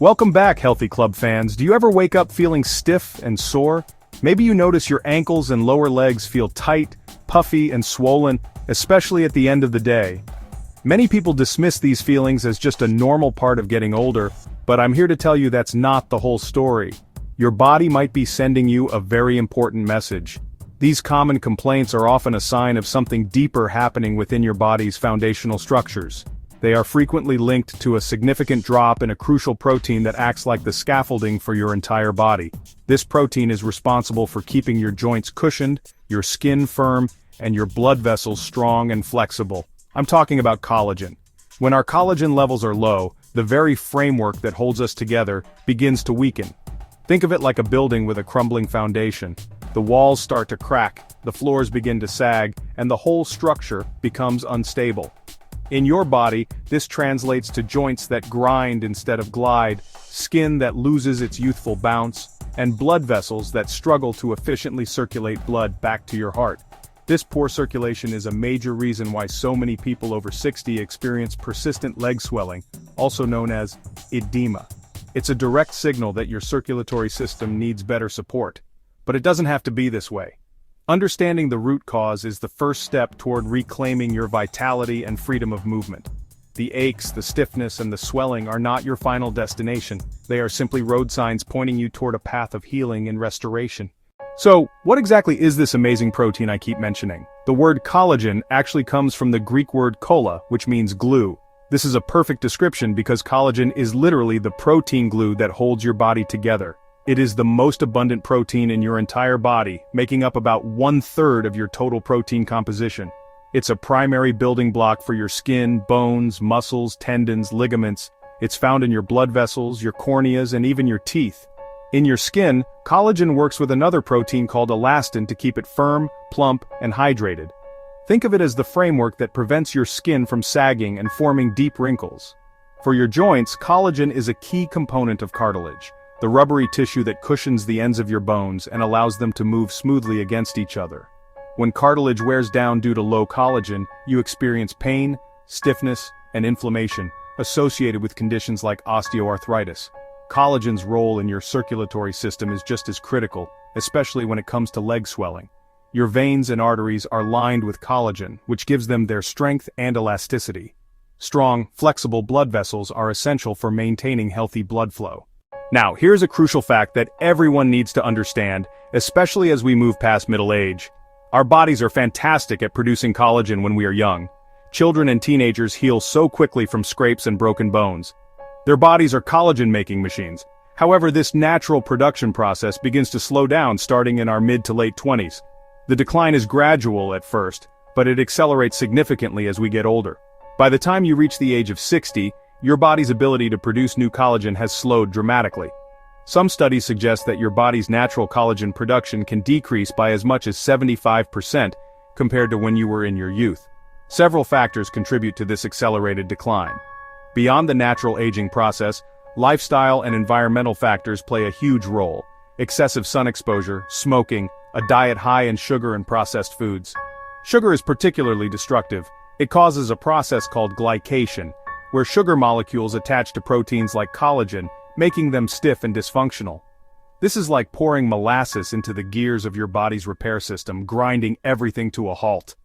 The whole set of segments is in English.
Welcome back, Healthy Club fans. Do you ever wake up feeling stiff and sore? Maybe you notice your ankles and lower legs feel tight, puffy, and swollen, especially at the end of the day. Many people dismiss these feelings as just a normal part of getting older, but I'm here to tell you that's not the whole story. Your body might be sending you a very important message. These common complaints are often a sign of something deeper happening within your body's foundational structures. They are frequently linked to a significant drop in a crucial protein that acts like the scaffolding for your entire body. This protein is responsible for keeping your joints cushioned, your skin firm, and your blood vessels strong and flexible. I'm talking about collagen. When our collagen levels are low, the very framework that holds us together begins to weaken. Think of it like a building with a crumbling foundation. The walls start to crack, the floors begin to sag, and the whole structure becomes unstable. In your body, this translates to joints that grind instead of glide, skin that loses its youthful bounce, and blood vessels that struggle to efficiently circulate blood back to your heart. This poor circulation is a major reason why so many people over 60 experience persistent leg swelling, also known as edema. It's a direct signal that your circulatory system needs better support. But it doesn't have to be this way. Understanding the root cause is the first step toward reclaiming your vitality and freedom of movement. The aches, the stiffness, and the swelling are not your final destination. They are simply road signs pointing you toward a path of healing and restoration. So, what exactly is this amazing protein I keep mentioning? The word collagen actually comes from the Greek word kolla, which means glue. This is a perfect description because collagen is literally the protein glue that holds your body together. It is the most abundant protein in your entire body, making up about 1/3 of your total protein composition. It's a primary building block for your skin, bones, muscles, tendons, ligaments. It's found in your blood vessels, your corneas, and even your teeth. In your skin, collagen works with another protein called elastin to keep it firm, plump, and hydrated. Think of it as the framework that prevents your skin from sagging and forming deep wrinkles. For your joints, collagen is a key component of cartilage, the rubbery tissue that cushions the ends of your bones and allows them to move smoothly against each other. When cartilage wears down due to low collagen, you experience pain, stiffness, and inflammation, associated with conditions like osteoarthritis. Collagen's role in your circulatory system is just as critical, especially when it comes to leg swelling. Your veins and arteries are lined with collagen, which gives them their strength and elasticity. Strong, flexible blood vessels are essential for maintaining healthy blood flow. Now, here's a crucial fact that everyone needs to understand, especially as we move past middle age. Our bodies are fantastic at producing collagen when we are young. Children and teenagers heal so quickly from scrapes and broken bones. Their bodies are collagen-making machines. However, this natural production process begins to slow down starting in our mid to late 20s. The decline is gradual at first, but it accelerates significantly as we get older. By the time you reach the age of 60, your body's ability to produce new collagen has slowed dramatically. Some studies suggest that your body's natural collagen production can decrease by as much as 75% compared to when you were in your youth. Several factors contribute to this accelerated decline. Beyond the natural aging process, lifestyle and environmental factors play a huge role. Excessive sun exposure, smoking, a diet high in sugar and processed foods. Sugar is particularly destructive. It causes a process called glycation, where sugar molecules attach to proteins like collagen, making them stiff and dysfunctional. This is like pouring molasses into the gears of your body's repair system, grinding everything to a halt.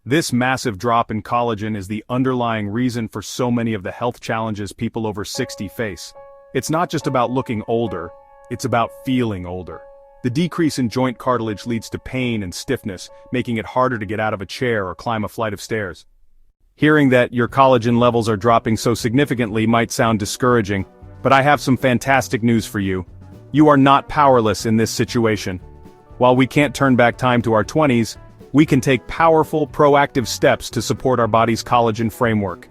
This massive drop in collagen is the underlying reason for so many of the health challenges people over 60 face. It's not just about looking older, it's about feeling older. The decrease in joint cartilage leads to pain and stiffness, making it harder to get out of a chair or climb a flight of stairs. Hearing that your collagen levels are dropping so significantly might sound discouraging, but I have some fantastic news for you. You are not powerless in this situation. While we can't turn back time to our 20s, we can take powerful, proactive steps to support our body's collagen framework.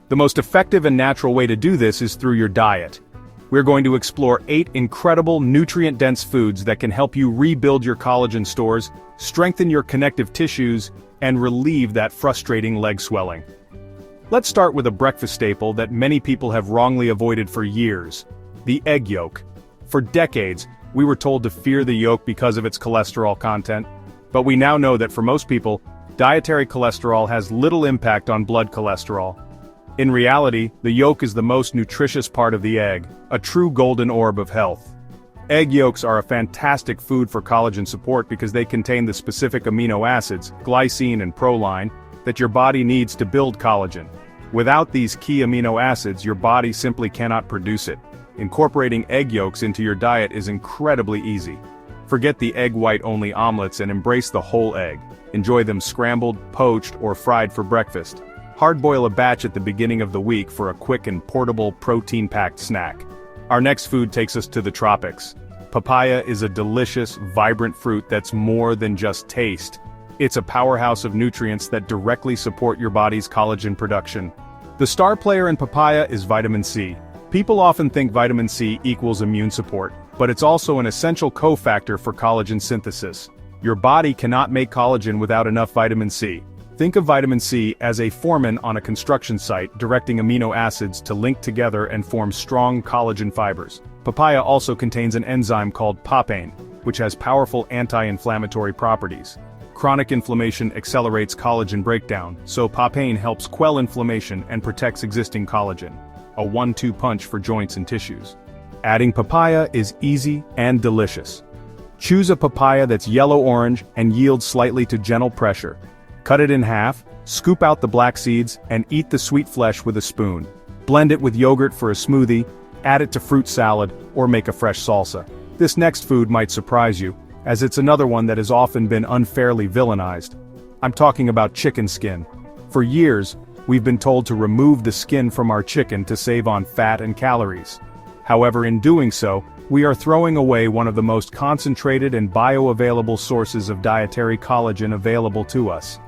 The most effective and natural way to do this is through your diet. We're going to explore 8 incredible nutrient-dense foods that can help you rebuild your collagen stores, strengthen your connective tissues, and relieve that frustrating leg swelling. Let's start with a breakfast staple that many people have wrongly avoided for years: the egg yolk. For decades, we were told to fear the yolk because of its cholesterol content, but we now know that for most people, dietary cholesterol has little impact on blood cholesterol. In reality, the yolk is the most nutritious part of the egg, a true golden orb of health. Egg yolks are a fantastic food for collagen support because they contain the specific amino acids, glycine and proline, that your body needs to build collagen. Without these key amino acids, your body simply cannot produce it. Incorporating egg yolks into your diet is incredibly easy. Forget the egg white-only omelets and embrace the whole egg. Enjoy them scrambled, poached, or fried for breakfast. Hard-boil a batch at the beginning of the week for a quick and portable, protein-packed snack. Our next food takes us to the tropics. Papaya is a delicious, vibrant fruit that's more than just taste. It's a powerhouse of nutrients that directly support your body's collagen production. The star player in papaya is vitamin C. People often think vitamin C equals immune support, but it's also an essential cofactor for collagen synthesis. Your body cannot make collagen without enough vitamin C. Think of vitamin C as a foreman on a construction site directing amino acids to link together and form strong collagen fibers. Papaya also contains an enzyme called papain, which has powerful anti-inflammatory properties. Chronic inflammation accelerates collagen breakdown, so papain helps quell inflammation and protects existing collagen. A 1-2 punch for joints and tissues. Adding papaya is easy and delicious. Choose a papaya that's yellow-orange and yields slightly to gentle pressure. Cut it in half, scoop out the black seeds, and eat the sweet flesh with a spoon. Blend it with yogurt for a smoothie, add it to fruit salad, or make a fresh salsa. This next food might surprise you, as it's another one that has often been unfairly villainized. I'm talking about chicken skin. For years, we've been told to remove the skin from our chicken to save on fat and calories. However, in doing so, we are throwing away one of the most concentrated and bioavailable sources of dietary collagen available to us.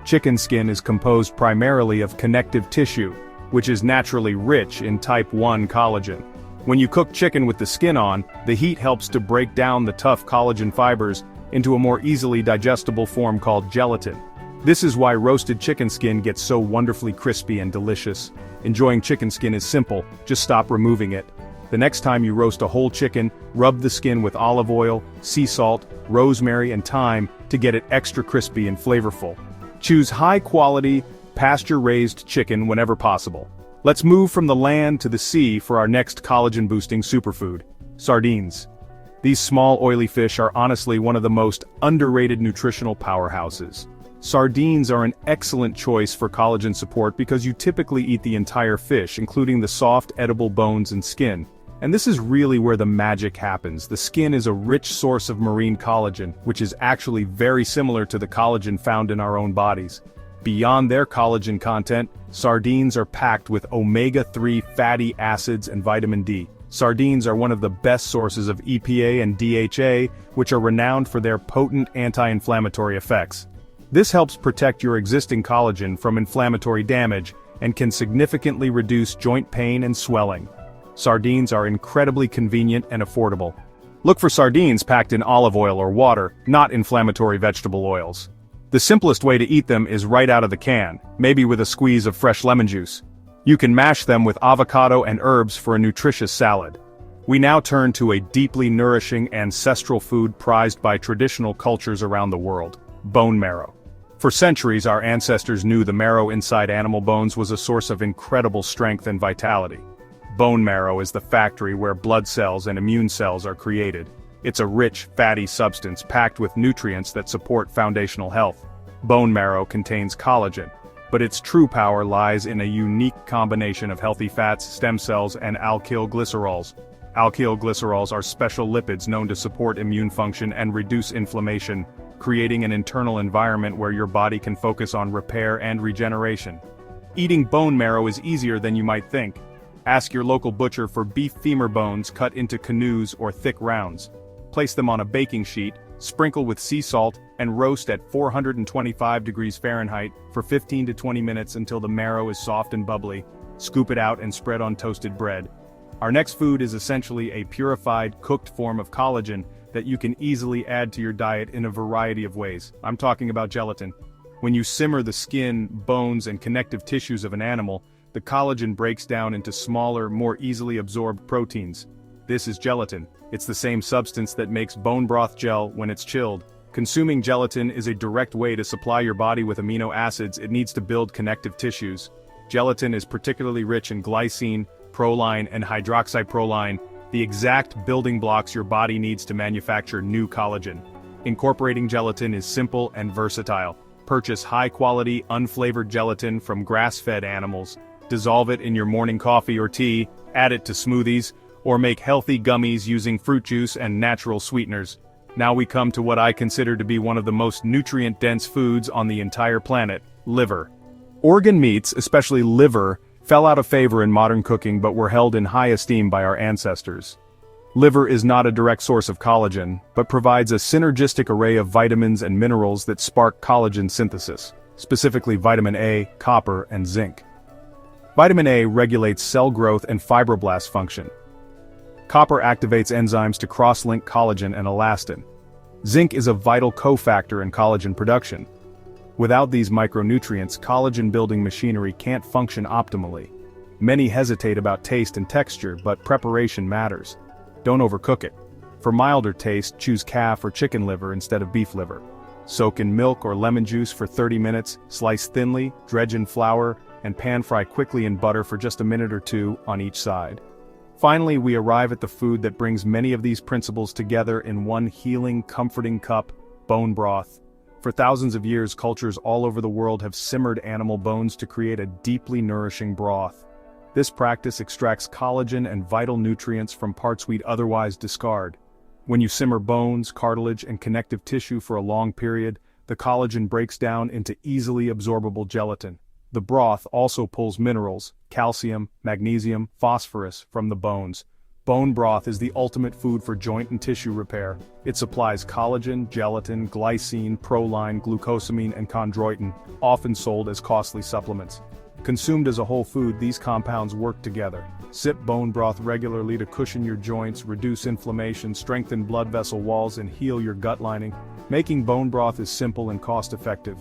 Chicken skin is composed primarily of connective tissue, which is naturally rich in type 1 collagen. When you cook chicken with the skin on, the heat helps to break down the tough collagen fibers into a more easily digestible form called gelatin. This is why roasted chicken skin gets so wonderfully crispy and delicious. Enjoying chicken skin is simple, just stop removing it. The next time you roast a whole chicken, rub the skin with olive oil, sea salt, rosemary and thyme to get it extra crispy and flavorful. Choose high-quality, pasture-raised chicken whenever possible. Let's move from the land to the sea for our next collagen-boosting superfood, sardines. These small oily fish are honestly one of the most underrated nutritional powerhouses. Sardines are an excellent choice for collagen support because you typically eat the entire fish, including the soft, edible bones and skin. And this is really where the magic happens. The skin is a rich source of marine collagen, which is actually very similar to the collagen found in our own bodies. Beyond their collagen content, sardines are packed with omega-3 fatty acids and vitamin D. Sardines are one of the best sources of EPA and DHA, which are renowned for their potent anti-inflammatory effects. This helps protect your existing collagen from inflammatory damage and can significantly reduce joint pain and swelling. Sardines are incredibly convenient and affordable. Look for sardines packed in olive oil or water, not inflammatory vegetable oils. The simplest way to eat them is right out of the can, maybe with a squeeze of fresh lemon juice. You can mash them with avocado and herbs for a nutritious salad. We now turn to a deeply nourishing ancestral food prized by traditional cultures around the world, bone marrow. For centuries, our ancestors knew the marrow inside animal bones was a source of incredible strength and vitality. Bone marrow is the factory where blood cells and immune cells are created. It's a rich, fatty substance packed with nutrients that support foundational health. Bone marrow contains collagen, but its true power lies in a unique combination of healthy fats, stem cells, and alkyl glycerols. Alkyl glycerols are special lipids known to support immune function and reduce inflammation, creating an internal environment where your body can focus on repair and regeneration. Eating bone marrow is easier than you might think. Ask your local butcher for beef femur bones cut into canoes or thick rounds. Place them on a baking sheet, sprinkle with sea salt, and roast at 425 degrees Fahrenheit for 15 to 20 minutes until the marrow is soft and bubbly. Scoop it out and spread on toasted bread. Our next food is essentially a purified, cooked form of collagen that you can easily add to your diet in a variety of ways. I'm talking about gelatin. When you simmer the skin, bones, and connective tissues of an animal, the collagen breaks down into smaller, more easily absorbed proteins. This is gelatin. It's the same substance that makes bone broth gel when it's chilled. Consuming gelatin is a direct way to supply your body with amino acids it needs to build connective tissues. Gelatin is particularly rich in glycine, proline, and hydroxyproline, the exact building blocks your body needs to manufacture new collagen. Incorporating gelatin is simple and versatile. Purchase high-quality, unflavored gelatin from grass-fed animals, dissolve it in your morning coffee or tea, add it to smoothies, or make healthy gummies using fruit juice and natural sweeteners. Now we come to what I consider to be one of the most nutrient-dense foods on the entire planet: liver. Organ meats, especially liver, fell out of favor in modern cooking but were held in high esteem by our ancestors. Liver is not a direct source of collagen, but provides a synergistic array of vitamins and minerals that spark collagen synthesis, specifically vitamin A, copper, and zinc. Vitamin A regulates cell growth and fibroblast function. Copper activates enzymes to cross-link collagen and elastin. Zinc is a vital cofactor in collagen production. Without these micronutrients, collagen-building machinery can't function optimally. Many hesitate about taste and texture, but preparation matters. Don't overcook it. For milder taste, choose calf or chicken liver instead of beef liver. Soak in milk or lemon juice for 30 minutes, slice thinly, dredge in flour, and pan-fry quickly in butter for just a minute or two on each side. Finally, we arrive at the food that brings many of these principles together in one healing, comforting cup: bone broth. For thousands of years, cultures all over the world have simmered animal bones to create a deeply nourishing broth. This practice extracts collagen and vital nutrients from parts we'd otherwise discard. When you simmer bones, cartilage, and connective tissue for a long period, the collagen breaks down into easily absorbable gelatin. The broth also pulls minerals, calcium, magnesium, phosphorus, from the bones. Bone broth is the ultimate food for joint and tissue repair. It supplies collagen, gelatin, glycine, proline, glucosamine, and chondroitin, often sold as costly supplements. Consumed as a whole food, these compounds work together. Sip bone broth regularly to cushion your joints, reduce inflammation, strengthen blood vessel walls, and heal your gut lining. Making bone broth is simple and cost-effective.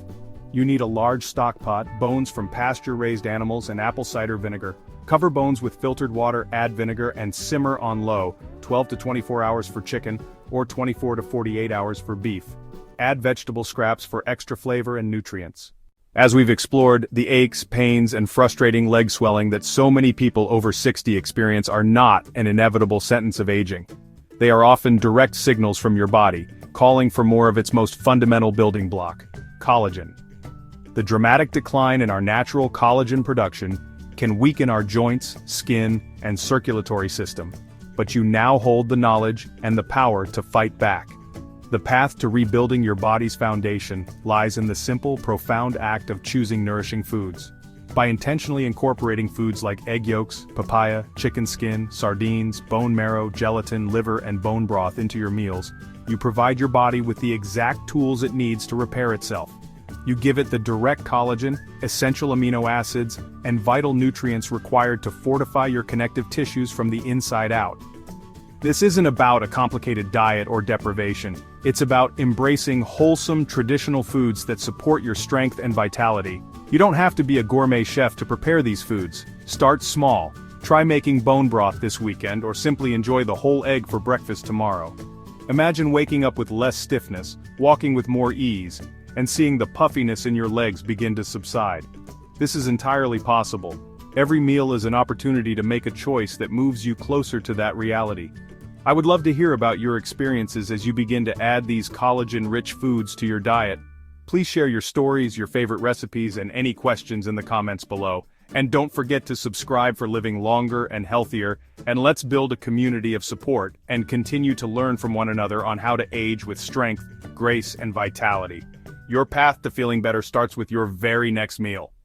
You need a large stock pot, bones from pasture-raised animals, and apple cider vinegar. Cover bones with filtered water, add vinegar, and simmer on low, 12 to 24 hours for chicken, or 24 to 48 hours for beef. Add vegetable scraps for extra flavor and nutrients. As we've explored, the aches, pains, and frustrating leg swelling that so many people over 60 experience are not an inevitable sentence of aging. They are often direct signals from your body, calling for more of its most fundamental building block: collagen. The dramatic decline in our natural collagen production can weaken our joints, skin, and circulatory system, but you now hold the knowledge and the power to fight back. The path to rebuilding your body's foundation lies in the simple, profound act of choosing nourishing foods. By intentionally incorporating foods like egg yolks, papaya, chicken skin, sardines, bone marrow, gelatin, liver, and bone broth into your meals, you provide your body with the exact tools it needs to repair itself. You give it the direct collagen, essential amino acids, and vital nutrients required to fortify your connective tissues from the inside out. This isn't about a complicated diet or deprivation. It's about embracing wholesome, traditional foods that support your strength and vitality. You don't have to be a gourmet chef to prepare these foods. Start small. Try making bone broth this weekend, or simply enjoy the whole egg for breakfast tomorrow. Imagine waking up with less stiffness, walking with more ease, and seeing the puffiness in your legs begin to subside. This is entirely possible. Every meal is an opportunity to make a choice that moves you closer to that reality. I would love to hear about your experiences as you begin to add these collagen-rich foods to your diet. Please share your stories, your favorite recipes, and any questions in the comments below. And don't forget to subscribe for living longer and healthier, and let's build a community of support and continue to learn from one another on how to age with strength, grace, and vitality. Your path to feeling better starts with your very next meal.